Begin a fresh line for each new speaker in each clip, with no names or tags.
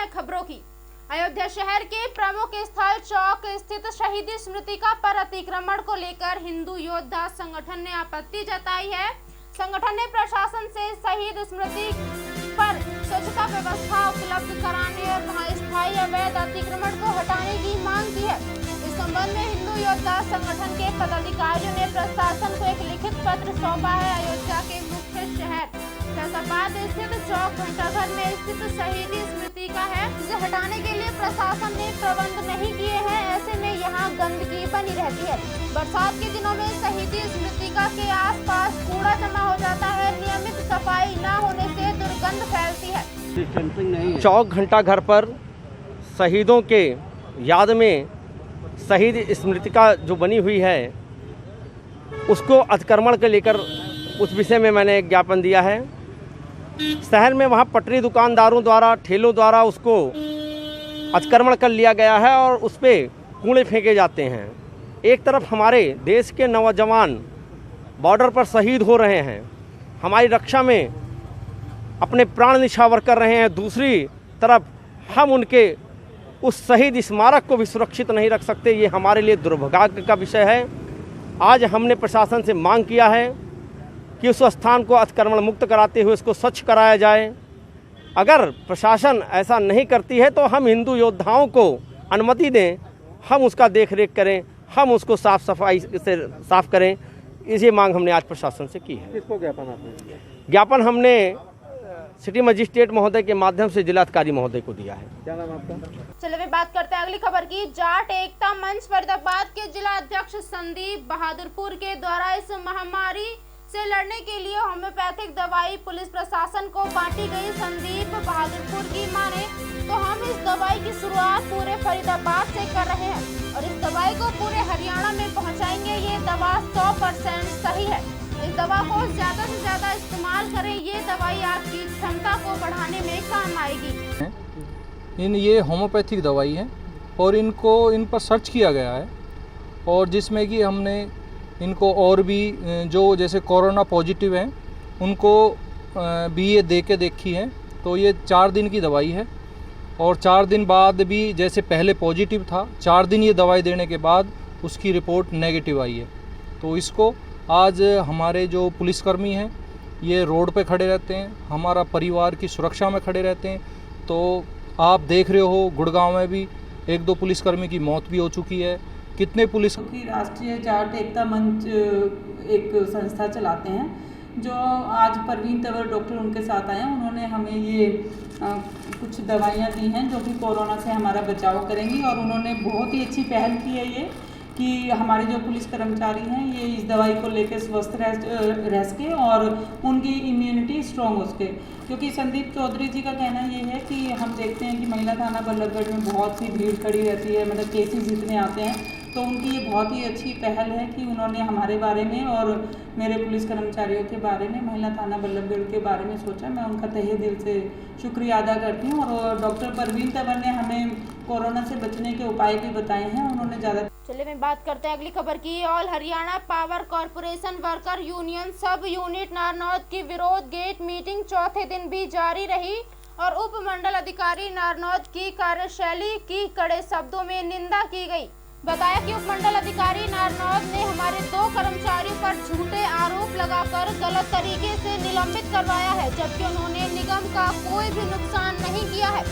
है खबरों की। अयोध्या शहर के प्रमुख स्थल चौक स्थित शहीदी स्मृतिका पर अतिक्रमण को लेकर हिंदू योद्धा संगठन ने आपत्ति जताई है। संगठन ने प्रशासन से शहीद स्मृति पर स्वच्छता व्यवस्था उपलब्ध कराने और वहां स्थायी अवैध अतिक्रमण को हटाने की मांग की है। इस संबंध में हिंदू योद्धा संगठन के पदाधिकारियों ने प्रशासन को एक लिखित पत्र सौंपा है। अयोध्या के मुख्य शहर फैजाबाद स्थित चौक घंटाघर में स्थित शहीदी स्मृतिका है, जिसे हटाने के लिए प्रशासन ने प्रबंध नहीं किए हैं। ऐसे में यहाँ गंदगी बनी रहती है। बरसात के दिनों में शहीदी स्मृतिका के आसपास कूड़ा जमा हो जाता है। नियमित सफाई न होने से दुर्गंध फैलती है।
चौक घंटाघर पर शहीदों के याद में शहीद स्मृतिका जो बनी हुई है उसको अतिक्रमण के लेकर उस विषय में मैंने एक ज्ञापन दिया है। शहर में वहाँ पटरी दुकानदारों द्वारा ठेलों द्वारा उसको अतिक्रमण कर लिया गया है और उस पर कूड़े फेंके जाते हैं। एक तरफ हमारे देश के नौजवान बॉर्डर पर शहीद हो रहे हैं, हमारी रक्षा में अपने प्राण निछावर कर रहे हैं, दूसरी तरफ हम उनके उस शहीद स्मारक को भी सुरक्षित नहीं रख सकते। ये हमारे लिए दुर्भाग्य का विषय है। आज हमने प्रशासन से मांग किया है कि उस स्थान को अतिक्रमण मुक्त कराते हुए इसको स्वच्छ कराया जाए। अगर प्रशासन ऐसा नहीं करती है तो हम हिंदू योद्धाओं को अनुमति दें, हम उसका देखरेख करें, हम उसको साफ सफाई से साफ करें। इसी मांग हमने आज प्रशासन से की है।
किसको ज्ञापन आपने?
ज्ञापन हमने सिटी मजिस्ट्रेट महोदय के माध्यम से जिलाधिकारी महोदय को दिया है।
क्या नाम आपका?
चलिए बात करते हैं अगली खबर की। जाट एकता मंच फरीदाबाद के जिला अध्यक्ष संदीप बहादुरपुर के द्वारा इस महामारी से लड़ने के लिए होम्योपैथिक दवाई पुलिस प्रशासन को बांटी गई। संदीप बहादुरपुर की माने तो हम इस दवाई की शुरुआत पूरे फरीदाबाद से कर रहे हैं और इस दवाई को पूरे हरियाणा में पहुंचाएंगे। ये दवा 100% सही है। इस दवा को ज्यादा से ज्यादा इस्तेमाल करें। ये दवाई आपकी क्षमता को बढ़ाने में काम आएगी।
ये होम्योपैथिक दवाई है और इन पर सर्च किया गया है और जिसमें कि हमने इनको और भी जो जैसे कोरोना पॉजिटिव हैं उनको भी ये दे के देखी है। तो ये 4 दिन की दवाई है और 4 दिन बाद भी जैसे पहले पॉजिटिव था, 4 दिन ये दवाई देने के बाद उसकी रिपोर्ट नेगेटिव आई है। तो इसको आज हमारे जो पुलिसकर्मी हैं ये रोड पे खड़े रहते हैं, हमारा परिवार की सुरक्षा में खड़े रहते हैं। तो आप देख रहे हो गुड़गांव में भी 1-2 पुलिसकर्मी की मौत भी हो चुकी है। कितने पुलिस
राष्ट्रीय जाट एकता मंच एक संस्था चलाते हैं, जो आज परवीन तंवर डॉक्टर उनके साथ आए हैं। उन्होंने हमें ये कुछ दवाइयाँ दी हैं जो कि कोरोना से हमारा बचाव करेंगी और उन्होंने बहुत ही अच्छी पहल की है ये कि हमारे जो पुलिस कर्मचारी हैं ये इस दवाई को लेकर स्वस्थ रह सके और उनकी इम्यूनिटी स्ट्रॉन्ग हो सके। क्योंकि संदीप चौधरी जी का कहना ये है कि हम देखते हैं कि महिला थाना बल्लभगढ़ में बहुत सी भीड़ खड़ी रहती है, मतलब केसेस जितने आते हैं। तो उनकी ये बहुत ही अच्छी पहल है कि उन्होंने हमारे बारे में और मेरे पुलिस कर्मचारियों के बारे में, महिला थाना बल्लभगढ़ के बारे में सोचा। मैं उनका तहे दिल से शुक्रिया अदा करती हूँ। और डॉक्टर परवीन तंवर ने हमें कोरोना से बचने के उपाय भी बताए हैं। उन्होंने ज़्यादा।
चलिए मैं बात करते हैं अगली खबर की। All Haryana power corporation worker union सब यूनिट नारनौद की विरोध गेट मीटिंग चौथे दिन भी जारी रही और उप मंडल अधिकारी नारनौद की कार्यशैली की कड़े शब्दों में निंदा की गई। बताया कि उप मंडल अधिकारी नारनौद ने हमारे 2 कर्मचारियों पर झूठे आरोप लगाकर गलत तरीके से निलंबित करवाया है, जबकि उन्होंने निगम का कोई भी नुकसान नहीं किया है।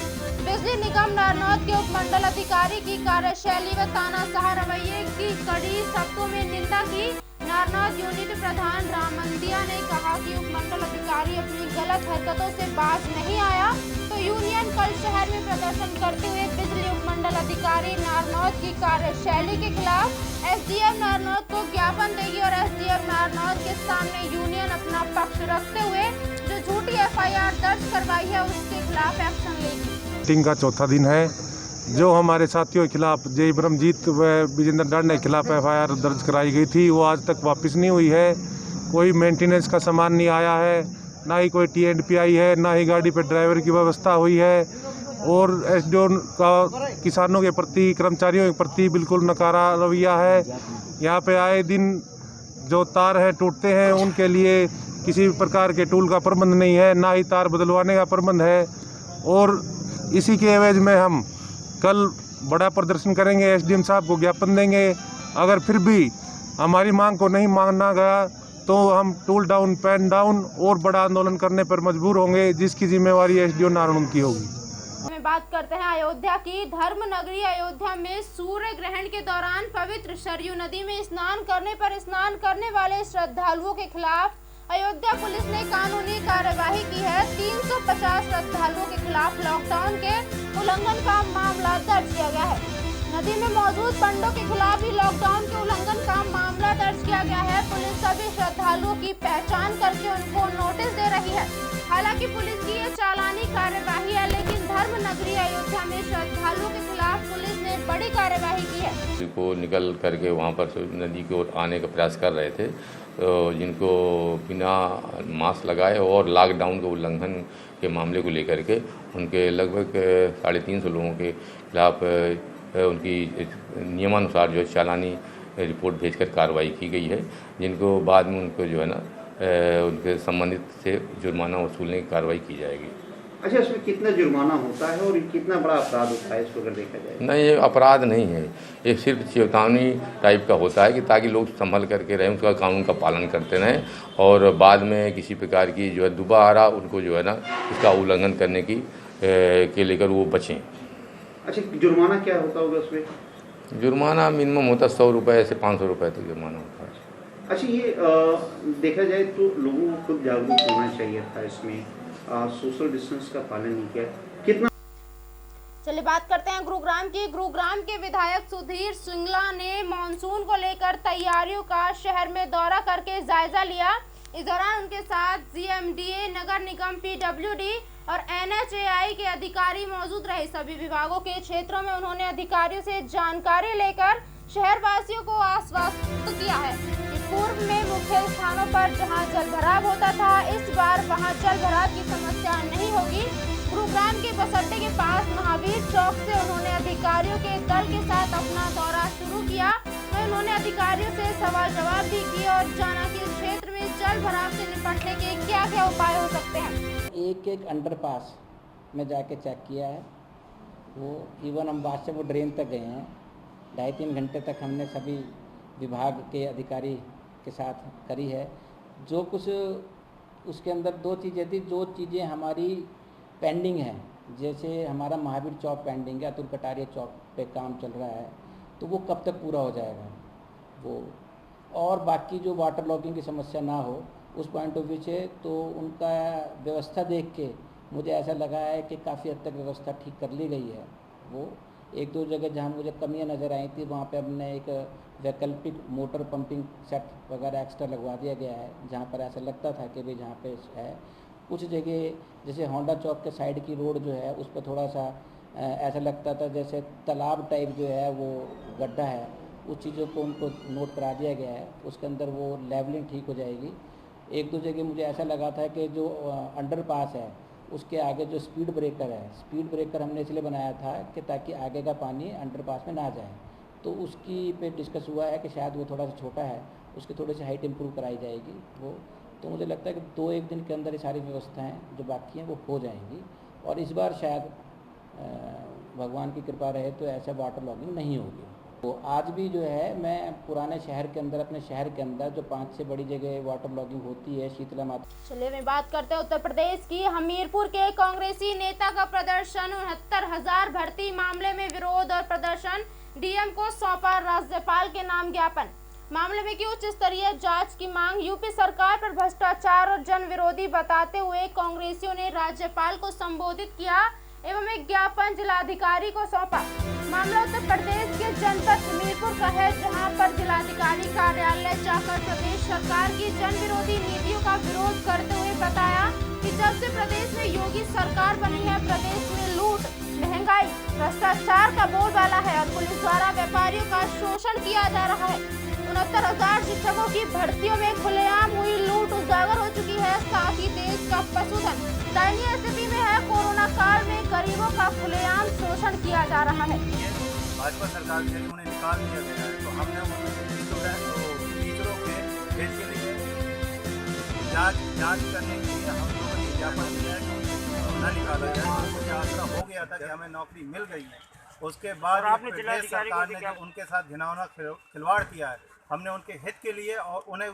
बिजली निगम नारनौद के उप मंडल अधिकारी की कार्यशैली व तानाशाह रवैये की कड़ी शब्दों में निंदा की। नारनौद यूनिट प्रधान रामंदिया ने कहा कि उप मंडल अधिकारी अपनी गलत हरकतों से बाज नहीं आया तो यूनियन कल शहर में प्रदर्शन करते हुए बिजली उप मंडल अधिकारी नारनौद की कार्यशैली के खिलाफ एसडीएम नारनौद को ज्ञापन देगी और एसडीएम नारनौद के सामने यूनियन अपना पक्ष रखते हुए जो झूठी एफआईआर दर्ज करवाई है उसके खिलाफ एक्शन लेगी।
मीटिंग का चौथा दिन है। जो हमारे साथियों के खिलाफ जय ब्रह्मजीत व विजेंद्र डांडे के खिलाफ एफआईआर दर्ज कराई गई थी वो आज तक वापस नहीं हुई है। कोई मेंटेनेंस का सामान नहीं आया है, ना ही कोई टी&पी आई है, ना ही गाड़ी पर ड्राइवर की व्यवस्था हुई है। और एसडीओ का किसानों के प्रति, कर्मचारियों के प्रति बिल्कुल नकारा रवैया है। यहाँ पे आए दिन जो तार हैं टूटते हैं, उनके लिए किसी भी प्रकार के टूल का प्रबंध नहीं है, ना ही तार बदलवाने का प्रबंध है। और इसी के एवज में हम कल बड़ा प्रदर्शन करेंगे, एसडीएम साहब को ज्ञापन देंगे। अगर फिर भी हमारी मांग को नहीं माना गया तो हम टूल डाउन, पेन डाउन और बड़ा आंदोलन करने पर मजबूर होंगे, जिसकी जिम्मेवारी एसडीओ नारायण की होगी।
में बात करते हैं अयोध्या की। धर्म नगरी अयोध्या में सूर्य ग्रहण के दौरान पवित्र सरयू नदी में स्नान करने वाले श्रद्धालुओं के खिलाफ अयोध्या पुलिस ने कानूनी कार्यवाही की है। 350 श्रद्धालुओं के खिलाफ लॉकडाउन के उल्लंघन का मामला दर्ज किया गया है। नदी में मौजूद पंडों के खिलाफ भी लॉकडाउन के उल्लंघन का मामला दर्ज किया गया है। पुलिस सभी श्रद्धालुओं की पहचान करके उनको नोटिस दे रही है। हालांकि पुलिस की ये चालानी कार्यवाही है, लेकिन धर्म नगरी अयोध्या में श्रद्धालुओं के खिलाफ पुलिस ने बड़ी कार्यवाही की है।
को निकल करके वहाँ पर नदी की ओर आने का प्रयास कर रहे थे, तो जिनको बिना मास्क लगाए और लॉकडाउन के उल्लंघन के मामले को लेकर के उनके लगभग 350 लोगों के खिलाफ उनकी नियमानुसार जो चालानी रिपोर्ट भेजकर कार्रवाई की गई है, जिनको बाद में उनको जो है ना उनके संबंधित से जुर्माना वसूलने की कार्रवाई की जाएगी।
अच्छा, इसमें कितना जुर्माना होता है और कितना बड़ा अपराध होता है इसको अगर देखा जाए?
नहीं, ये अपराध नहीं है, ये सिर्फ चेतावनी टाइप का होता है कि ताकि लोग संभल करके रहें, उसका कानून का पालन करते रहें और बाद में किसी प्रकार की जो है दोबारा उनको जो है ना इसका उल्लंघन करने की के लेकर वो बचें।
अच्छा, जुर्माना क्या होता होगा उसमें?
जुर्माना मिनिमम होता है 100 रुपये से 500 रुपये तक जुर्माना होता है।
अच्छा, ये देखा जाए तो लोगों को खुद जागरूक होना चाहिए था, इसमें सोशल डिस्टेंस का पालन नहीं किया। कितना
चलिए बात करते हैं गुरुग्राम की। गुरुग्राम के विधायक सुधीर सिंगला ने मानसून को लेकर तैयारियों का शहर में दौरा करके जायजा लिया। इस दौरान उनके साथ जीएमडीए, नगर निगम, पीडब्ल्यूडी और एनएचएआई के अधिकारी मौजूद रहे। सभी विभागों के क्षेत्रों में उन्होंने अधिकारियों से जानकारी लेकर शहरवासियों को आश्वस्त किया है कि पूर्व में मुख्य स्थानों पर जहां जलभराव होता था, इस बार वहां जलभराव की समस्या नहीं होगी। गुरुग्राम के बस अड्डे के पास महावीर चौक से उन्होंने अधिकारियों के दल के साथ अपना दौरा शुरू किया। वहीं उन्होंने अधिकारियों से सवाल जवाब भी किए और जाना कि इस क्षेत्र में जलभराव से निपटने के क्या क्या उपाय हो सकते हैं।
एक अंडरपास में जाके चेक किया है, वो इवन हम बाद से वो ड्रेन तक गए हैं। 2.5-3 घंटे तक हमने सभी विभाग के अधिकारी के साथ करी है। जो कुछ उसके अंदर 2 चीज़ें थी, 2 चीज़ें हमारी पेंडिंग है। जैसे हमारा महावीर चौक पेंडिंग है, अतुल कटारिया चौक पे काम चल रहा है, तो वो कब तक पूरा हो जाएगा वो, और बाकी जो वाटर लॉगिंग की समस्या ना हो उस पॉइंट ऑफ व्यू से, तो उनका व्यवस्था देख के मुझे ऐसा लगा है कि काफ़ी हद तक व्यवस्था ठीक कर ली गई है। वो 1-2 जगह जहाँ मुझे कमियां नज़र आई थी, वहाँ पे हमने एक वैकल्पिक मोटर पंपिंग सेट वगैरह एक्स्ट्रा लगवा दिया गया है, जहाँ पर ऐसा लगता था कि भाई जहाँ पे है। कुछ जगह जैसे होंडा चौक के साइड की रोड जो है उस पर थोड़ा सा ऐसा लगता था जैसे तालाब टाइप जो है वो गड्ढा है, उस चीज़ों को उनको नोट करा दिया गया है। उसके अंदर वो लेवलिंग ठीक हो जाएगी। 1-2 जगह मुझे ऐसा लगा था कि जो अंडरपास है उसके आगे जो स्पीड ब्रेकर हमने इसलिए बनाया था कि ताकि आगे का पानी अंडरपास में ना जाए, तो उसकी पे डिस्कस हुआ है कि शायद वो थोड़ा सा छोटा है, उसकी थोड़ी सी हाइट इंप्रूव कराई जाएगी वो। तो मुझे लगता है कि 2-1 दिन के अंदर ये सारी व्यवस्थाएं जो बाकी हैं वो हो जाएंगी, और इस बार शायद भगवान की कृपा रहे तो ऐसा वाटर लॉगिंग नहीं होगी। तो आज भी जो है मैं पुराने शहर के अंदर, अपने शहर के अंदर जो 5 से बड़ी जगह वाटर लॉगिंग होती है, शीतला माता।
चलिए मैं बात करते हैं उत्तर प्रदेश की। हमीरपुर के कांग्रेसी नेता का प्रदर्शन, 69,000 भर्ती मामले में विरोध और प्रदर्शन, डीएम को सौंपा राज्यपाल के नाम ज्ञापन। मामले में की उच्च स्तरीय जांच की मांग। यूपी सरकार पर भ्रष्टाचार और जन विरोधी बताते हुए कांग्रेसियों ने राज्यपाल को संबोधित किया एवं एक ज्ञापन जिलाधिकारी को सौंपा। मामला उत्तर प्रदेश के जनपद हमीरपुर का है, जहां पर जिलाधिकारी कार्यालय जाकर प्रदेश सरकार की जन विरोधी नीतियों का विरोध करते हुए बताया कि जब से प्रदेश में योगी सरकार बनी है, प्रदेश में लूट, महंगाई, भ्रष्टाचार का बोलबाला है और पुलिस द्वारा व्यापारियों का शोषण किया जा रहा है। 69,000 शिक्षकों की भर्तियों में खुलेआम हुई लूट उजागर हो चुकी है। साथ ही देश का पशुधन दयनीय स्थिति में है। कोरोना काल में गरीबों का खुलेआम शोषण किया जा रहा है।
भाजपा सरकार से उन्हें निकाल दिया गया है, तो हमने टीचरों के भेज के लिए जांच करने के लिए हम लोगों ने ज्ञापन दिया है। न निकाला जाए। मुझे आशा हो गया था कि हमें नौकरी मिल गई है, उसके बाद प्रदेश सरकार ने जो उनके साथ घिनौना खिलवाड़ किया है, हमने उनके हित के लिए और उन्हें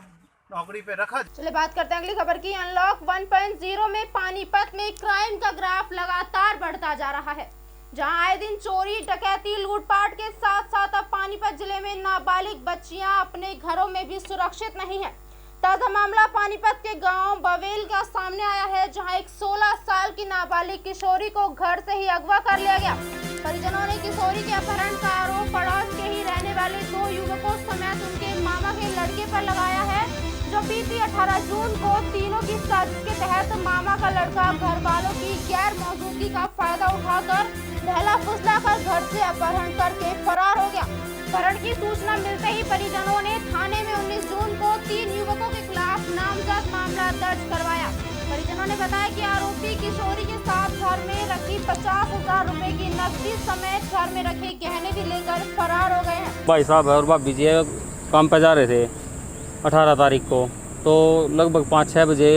नौकरी पे रखा।
चलिए बात करते हैं अगली खबर की। अनलॉक 1.0 में पानीपत में क्राइम का ग्राफ लगातार बढ़ता जा रहा है, जहां आए दिन चोरी, डकैती, लूटपाट के साथ साथ अब पानीपत जिले में नाबालिग बच्चियां अपने घरों में भी सुरक्षित नहीं है। ताजा मामला पानीपत के गांव बवेल का सामने आया है, जहां एक 16 साल की नाबालिग किशोरी को घर से ही अगवा कर लिया गया। परिजनों ने किशोरी के अपहरण का आरोप पड़ोस के ही रहने वाले 2 युवकों समेत उनके मामा के लड़के पर लगाया है, जो बीती 18 जून को तीनों की साजिश के तहत मामा का लड़का घर वालों की गैर मौजूदगी का फायदा उठाकर बहला फुसलाकर घर से अपहरण करके फरार हो गया। अपहरण की सूचना मिलते ही परिजनों ने थाने में 19 जून को 3 युवकों के खिलाफ नामजद मामला दर्ज करवाया। परिजनों ने बताया कि आरोपी किशोरी के साथ घर में रखी 50,000 रुपए की नकदी समेत घर में रखे गहने भी लेकर फरार हो गए हैं।
भाई साहब और भाभी जी काम पे जा रहे थे 18 तारीख को, तो लगभग 5-6 बजे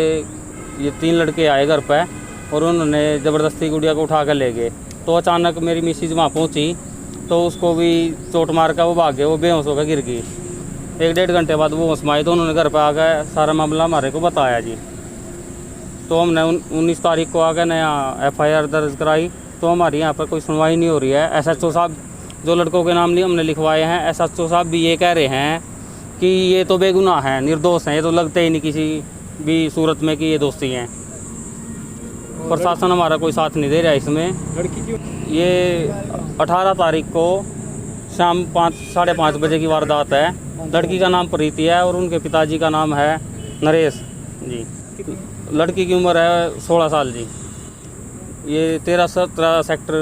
ये 3 लड़के आए घर पे और उन्होंने ज़बरदस्ती गुड़िया को उठा कर ले गए। तो अचानक मेरी मिसेज वहाँ पहुँची तो उसको भी चोट मार कर वो भाग गए, वो बेहोश होकर गिर गई। 1-1.5 घंटे बाद वो होश में आई तो उन्होंने घर पर आ गए सारा मामला हमारे को बताया जी। तो हमने 19 तारीख को आकर नया FIR दर्ज कराई, तो हमारी यहाँ पर कोई सुनवाई नहीं हो रही है। SHO साहब जो लड़कों के नाम लिए हमने लिखवाए हैं, SHO साहब भी ये कह रहे हैं कि ये तो बेगुनाह हैं, निर्दोष हैं, ये तो लगते ही नहीं किसी भी सूरत में कि ये दोषी हैं। प्रशासन हमारा कोई साथ नहीं दे रहा है इसमें।
लड़की क्यों?
ये 18 तारीख को शाम 5-5:30 बजे की वारदात है। लड़की का नाम प्रीति है और उनके पिताजी का नाम है नरेश जी। लड़की की उम्र है 16 साल जी। ये 13-17 सेक्टर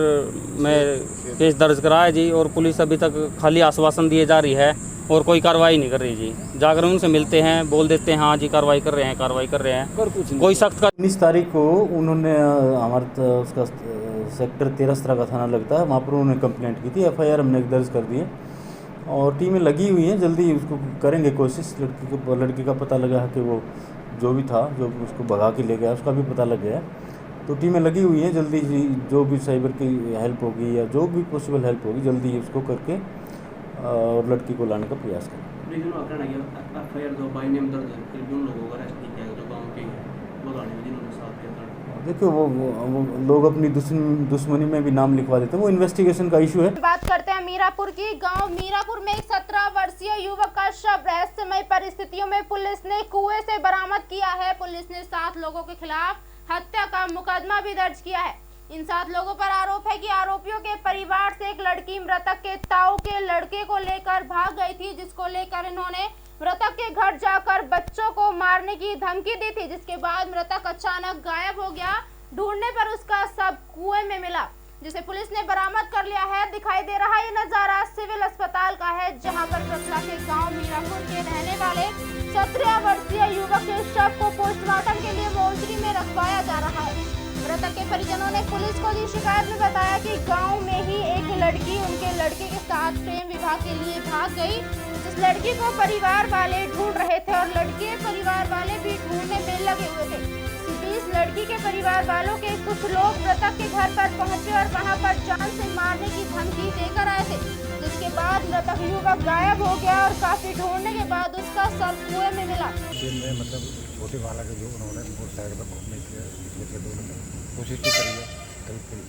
में केस दर्ज कराया जी, और पुलिस अभी तक खाली आश्वासन दिए जा रही है और कोई कार्रवाई नहीं कर रही जी। जाकर उनसे मिलते हैं, बोल देते हैं हाँ जी कार्रवाई कर रहे हैं, कार्रवाई कर रहे हैं, कोई सख्त
19 तारीख को उन्होंने हमारा उसका सेक्टर 13 का थाना लगता है, वहाँ पर उन्होंने कंप्लेंट की थी। FIR हमने दर्ज कर दी है और टीमें लगी हुई हैं, जल्दी उसको करेंगे कोशिश। लड़की का पता लगा है कि वो जो भी था, जो उसको भगा के ले गया, उसका भी पता लग गया। तो टीमें लगी हुई हैं, जल्दी जो भी साइबर की हेल्प होगी या जो भी पॉसिबल हेल्प होगी जल्दी उसको करके और लड़की को लाने का प्रयास करें। देखिए वो लोग अपनी दुश्मनी में भी नाम लिखवा देते हैं, वो इन्वेस्टिगेशन का इशू है।
बात करते हैं मीरापुर की। गांव मीरापुर में एक 17 वर्षीय युवक का शव रहस्यमय परिस्थितियों में पुलिस ने कुएं से बरामद किया है। पुलिस ने 7 लोगों के खिलाफ हत्या का मुकदमा भी दर्ज किया है। इन 7 लोगों पर आरोप है कि आरोपियों के परिवार से एक लड़की मृतक के ताऊ के लड़के को लेकर भाग गई थी, जिसको लेकर इन्होंने मृतक के घर जाकर बच्चों को मारने की धमकी दी थी, जिसके बाद मृतक अचानक गायब हो गया। ढूंढने पर उसका शव कुएं में मिला, जिसे पुलिस ने बरामद कर लिया है। दिखाई दे रहा ये नजारा सिविल अस्पताल का है, जहां पर कचरा के गांव मीरापुर के रहने वाले 17 वर्षीय युवक के शव को पोस्टमार्टम के लिए मोर्चरी में रखवाया जा रहा है। मृतक के परिजनों ने पुलिस को दी शिकायत में बताया कि गांव में ही एक लड़की उनके लड़के के साथ प्रेम विवाह के लिए भाग गई, जिस लड़की को परिवार वाले ढूंढ रहे थे और लड़के परिवार वाले भी ढूंढने में लगे हुए थे। इस लड़की के परिवार वालों के कुछ लोग मृतक के घर पर पहुंचे और वहां पर जान से मारने की धमकी देकर आए थे, जिसके बाद मृतक युवक गायब हो गया और काफी ढूंढने के बाद उसका शव कुएं में मिला।
मतलब छोटे बालक जो उन्होंने मोटरसाइकिल पर घूमने की कोशिश की करी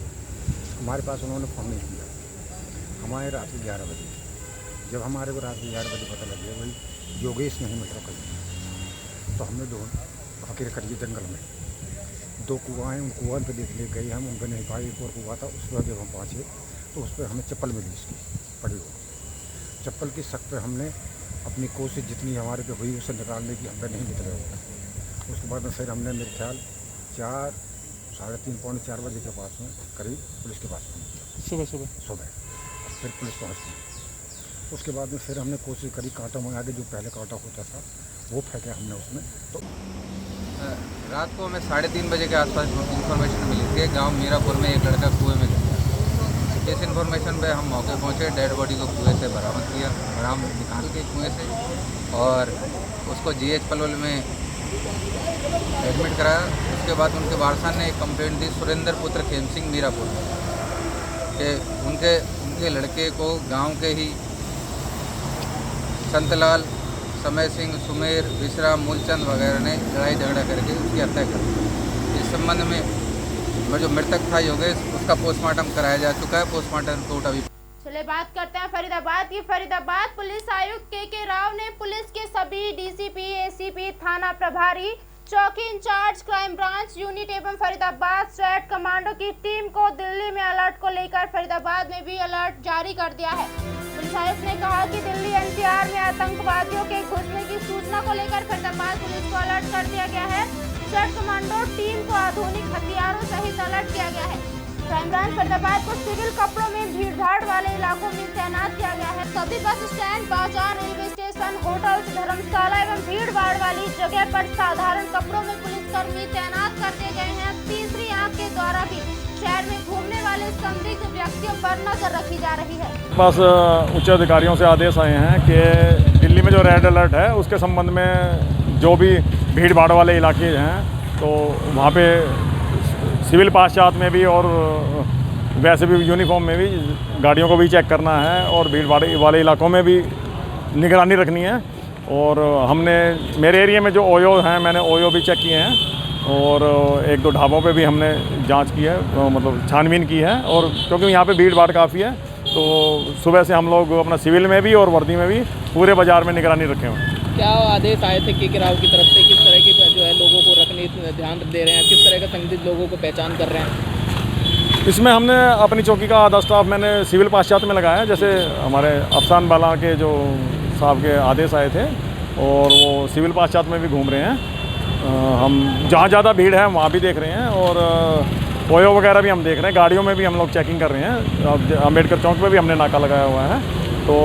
हमारे पास उन्होंने फ़ोन नहीं किया। हमारे रात 11 बजे जब हमारे को रात 11 बजे पता लग गया भाई योगेश नहीं मिल रहा कहीं, तो हमने ढूंढ फकीर करिए जंगल में 2 कुआँ हैं, उन कुआँ पे देख ले गए हम, उन पर नहीं पाए। एक और कुआँ था, उस पर जब हम पहुँचे तो उस पर हमें चप्पल मिली उसकी पड़ी हुई। चप्पल की शक पे हमने अपनी कोशिश जितनी हमारे पे हुई उसे निकालने की, हम पे नहीं निकले होगा। उसके बाद में फिर हमने मेरे ख्याल 4, 3:30, पौने 4 बजे के पास में करीब पुलिस के पास में सुबह फिर पुलिस पहुँच गई। उसके बाद में फिर हमने कोशिश करी कांटा मंगा के, जो पहले कांटा होता था वो फेंके हमने उसमें। तो
रात को हमें 3:30 बजे के आसपास इन्फॉर्मेशन मिली थी गांव मीरापुर में एक लड़का कुएं में गिरा। इस इन्फॉर्मेशन पे हम मौके पहुंचे, डेड बॉडी को कुएं से बरामद निकाल के कुएं से, और उसको GH पलवल में एडमिट कराया। उसके बाद उनके वारसा ने एक कंप्लेंट दी सुरेंद्र पुत्र खेम सिंह मीरापुर में कि उनके लड़के को गांव के ही संतलाल, समय सिंह, सुमेर, विश्राम, मूलचंद वगैरह ने लड़ाई झगड़ा करके उसकी हत्या कर दी। इस संबंध में जो मृतक था योगेश, उसका पोस्टमार्टम कराया जा चुका है। पोस्टमार्टम रिपोर्ट अभी।
चलिए बात करते हैं फरीदाबाद की। फरीदाबाद पुलिस आयुक्त के राव ने पुलिस के सभी डीसीपी, एसीपी, थाना प्रभारी, चौकी इंचार्ज, क्राइम ब्रांच यूनिट एवं फरीदाबाद स्टेट कमांडो की टीम को दिल्ली में अलर्ट को लेकर फरीदाबाद में भी अलर्ट जारी कर दिया है। पुलिस आयुक्त ने कहा कि दिल्ली एनसीआर में आतंकवादियों के घुसने की सूचना को लेकर फरीदाबाद पुलिस को अलर्ट कर दिया गया है। स्टेट कमांडो टीम को आधुनिक हथियारों सहित अलर्ट किया गया है। क्राइम ब्रांच फरीदाबाद को सिविल कपड़ों में भीड़भाड़ वाले इलाकों में तैनात किया गया है। सभी बस स्टैंड, बाजार, रेलवे स्टेशन, होटल्स, धर्मशाला एवं भीड़भाड़ वाली जगह पर साधारण कपड़ों में पुलिसकर्मी तैनात कर दिए गए हैं। तीसरी आंख के द्वारा भी शहर में घूमने वाले संदिग्ध व्यक्तियों पर नजर रखी जा रही है।
बस उच्च अधिकारियों से आदेश आए हैं कि दिल्ली में जो रेड अलर्ट है उसके संबंध में जो भी भीड़ भाड़ वाले इलाके हैं तो वहाँ पे सिविल पाश्चात में भी और वैसे भी यूनिफॉर्म में भी गाड़ियों को भी चेक करना है और भीड़ भाड़ वाले इलाकों में भी निगरानी रखनी है। और हमने मेरे एरिया में जो ओयो हैं मैंने ओयो भी चेक किए हैं और एक दो ढाबों पे भी हमने जांच की है, मतलब छानबीन की है। और क्योंकि यहाँ पे भीड़ भाड़ काफ़ी है तो सुबह से हम लोग अपना सिविल में भी और वर्दी में भी पूरे बाज़ार में निगरानी रखे हुए हैं।
क्या आदेश आए थे के राव की तरफ से, किस तरह की जो है लोगों को रखने ध्यान दे रहे हैं, किस तरह के संदिग्ध लोगों को पहचान कर रहे हैं?
इसमें हमने अपनी चौकी का आधा स्टाफ मैंने सिविल पाश्चात में लगाया है। जैसे हमारे अफसान बाला के जो साहब के आदेश आए थे और वो सिविल पाश्चात में भी घूम रहे हैं। हम जहाँ ज़्यादा भीड़ है वहाँ भी देख रहे हैं और ओयो वगैरह भी हम देख रहे हैं। गाड़ियों में भी हम लोग चेकिंग कर रहे हैं। अब अम्बेडकर चौक पे भी हमने नाका लगाया हुआ है तो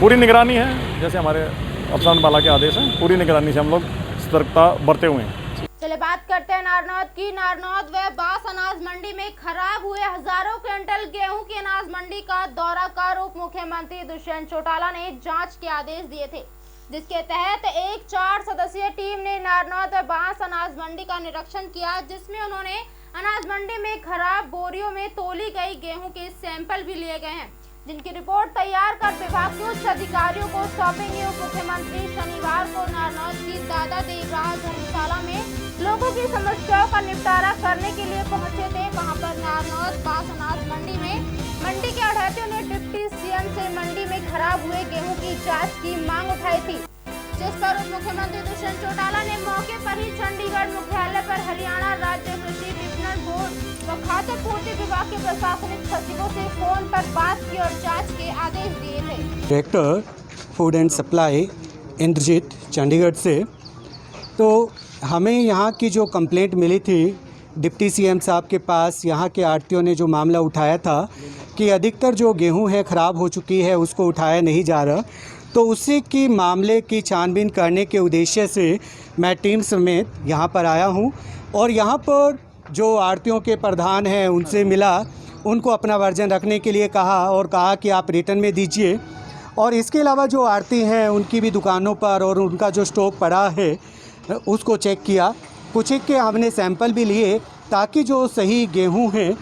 पूरी निगरानी है। जैसे हमारे अफसान बाला के आदेश हैं, पूरी निगरानी से हम लोग सतर्कता बरते हुए हैं।
चलिए बात करते हैं नारनौद की। नारनौद व बास अनाज मंडी में खराब हुए हजारों क्विंटल गेहूं की अनाज मंडी का दौरा कर उप मुख्यमंत्री दुष्यंत चौटाला ने जांच के आदेश दिए थे, जिसके तहत एक 4 सदस्यीय टीम ने नारनौद व बास अनाज मंडी का निरीक्षण किया, जिसमें उन्होंने अनाज मंडी में खराब बोरियों में तोली गई गेहूं के सैंपल भी लिए गए हैं, जिनकी रिपोर्ट तैयार कर विभाग के उच्च अधिकारियों को सौंपेंगे। उप मुख्यमंत्री शनिवार को नारनौद की दादा देवराज धर्मशाला में लोगों की समस्याओं का निपटारा करने के लिए पहुंचे थे। वहां पर नारनौद बास अनाज मंडी में मंडी के आढ़तियों ने डिप्टी सीएम से मंडी में खराब हुए गेहूं की जांच की मांग उठाई थी, जिस पर उप मुख्यमंत्री दुष्यंत चौटाला ने मौके पर ही चंडीगढ़ मुख्यालय पर हरियाणा राज्य कृषि विपणन बोर्ड व खाद्य पूर्ति विभाग के प्रशासनिक सचिवों से फोन पर बात की और जांच के आदेश दिए थे।
Director food and supply Indrajit Chandigarh से, तो हमें यहाँ की जो कंप्लेंट मिली थी डिप्टी सीएम साहब के पास, यहाँ के आढ़तियों ने जो मामला उठाया था कि अधिकतर जो गेहूं है ख़राब हो चुकी है, उसको उठाया नहीं जा रहा, तो उसी की मामले की छानबीन करने के उद्देश्य से मैं टीम समेत यहाँ पर आया हूँ। और यहाँ पर जो आढ़तियों के प्रधान हैं उनसे मिला, उनको अपना वर्जन रखने के लिए कहा और कहा कि आप रिटर्न में दीजिए। और इसके अलावा जो आढ़ती हैं उनकी भी दुकानों पर और उनका जो स्टॉक पड़ा है उसको चेक किया। कुछ एक के हमने सैंपल भी लिए ताकि जो सही गेहूं है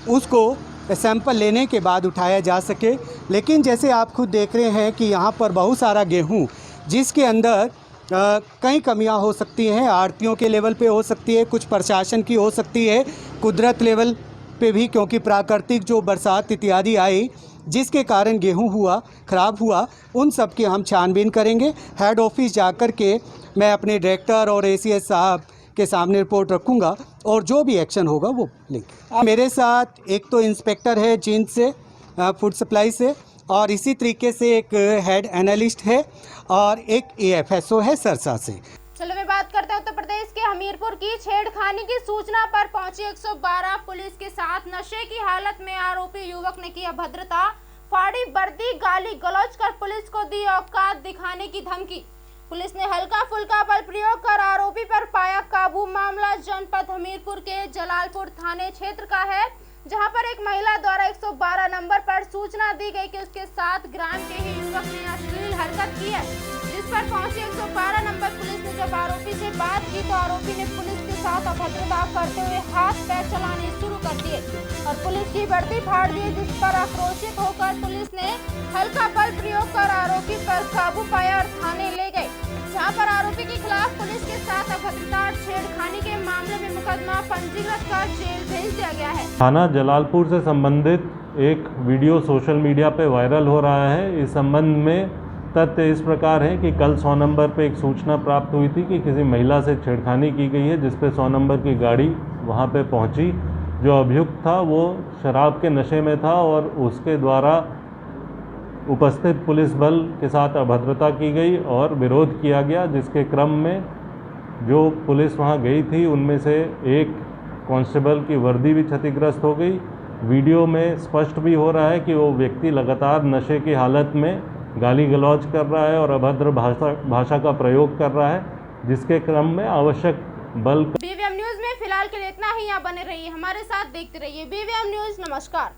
उसको सैंपल लेने के बाद उठाया जा सके। लेकिन जैसे आप खुद देख रहे हैं कि यहाँ पर बहुत सारा गेहूं जिसके अंदर कई कमियां हो सकती हैं, आढ़तियों के लेवल पे हो सकती है, कुछ प्रशासन की हो सकती है, कुदरत लेवल पे भी, क्योंकि प्राकृतिक जो बरसात इत्यादि आई जिसके कारण गेहूं ख़राब हुआ, उन सब की हम छानबीन करेंगे। हेड ऑफिस जाकर के मैं अपने डायरेक्टर और एसीएस साहब के सामने रिपोर्ट रखूंगा और जो भी एक्शन होगा वो लेंगे। मेरे साथ एक तो इंस्पेक्टर है जींद से, फूड सप्लाई से, और इसी तरीके से एक हेड एनालिस्ट है और एक एएफएसओ है सरसा से।
चलो मैं बात करते हैं उत्तर प्रदेश के हमीरपुर की। छेड़खानी की सूचना पर पहुंची 112 पुलिस के साथ नशे की हालत में आरोपी युवक ने की अभद्रता, फाड़ी वर्दी, गाली गलौज कर पुलिस को दी औकात दिखाने की धमकी। पुलिस ने हल्का फुल्का बल प्रयोग कर आरोपी पर पाया काबू। मामला जनपद हमीरपुर के जलालपुर थाने क्षेत्र का है, जहां पर एक महिला द्वारा 112 नंबर पर सूचना सूचना दी गई कि उसके साथ ग्राम के ही युवक ने अश्लील हरकत की है, जिस पर पहुंची 112 नंबर पुलिस ने जब आरोपी से बात की तो आरोपी ने पुलिस के साथ अभद्रता करते हुए हाथ पैर चलाने शुरू कर दिए और पुलिस की वर्दी फाड़ दी, जिस पर आक्रोशित होकर पुलिस ने हल्का बल प्रयोग कर आरोपी पर काबू पाया और थाने ले गए, जहां पर आरोपी के खिलाफ पुलिस के साथ अभद्रता और छेड़खानी के मामले में मुकदमा पंजीकृत कर जेल भेज दिया गया है।
थाना जलालपुर से संबंधित एक वीडियो सोशल मीडिया पे वायरल हो रहा है। इस संबंध में तथ्य इस प्रकार है कि कल 100 नंबर पे एक सूचना प्राप्त हुई थी कि किसी महिला से छेड़खानी की गई है, जिस पे 100 नंबर की गाड़ी वहां पे पहुंची। जो अभियुक्त था वो शराब के नशे में था और उसके द्वारा उपस्थित पुलिस बल के साथ अभद्रता की गई और विरोध किया गया, जिसके क्रम में जो पुलिस वहां गई थी उनमें से एक कांस्टेबल की वर्दी भी क्षतिग्रस्त हो गई। वीडियो में स्पष्ट भी हो रहा है कि वो व्यक्ति लगातार नशे की हालत में गाली गलौज कर रहा है और अभद्र भाषा का प्रयोग कर रहा है, जिसके क्रम में आवश्यक बल।
BVM न्यूज में फिलहाल के लिए इतना ही। यहाँ बने रहिए, हमारे साथ देखते रहिए BVM न्यूज। नमस्कार।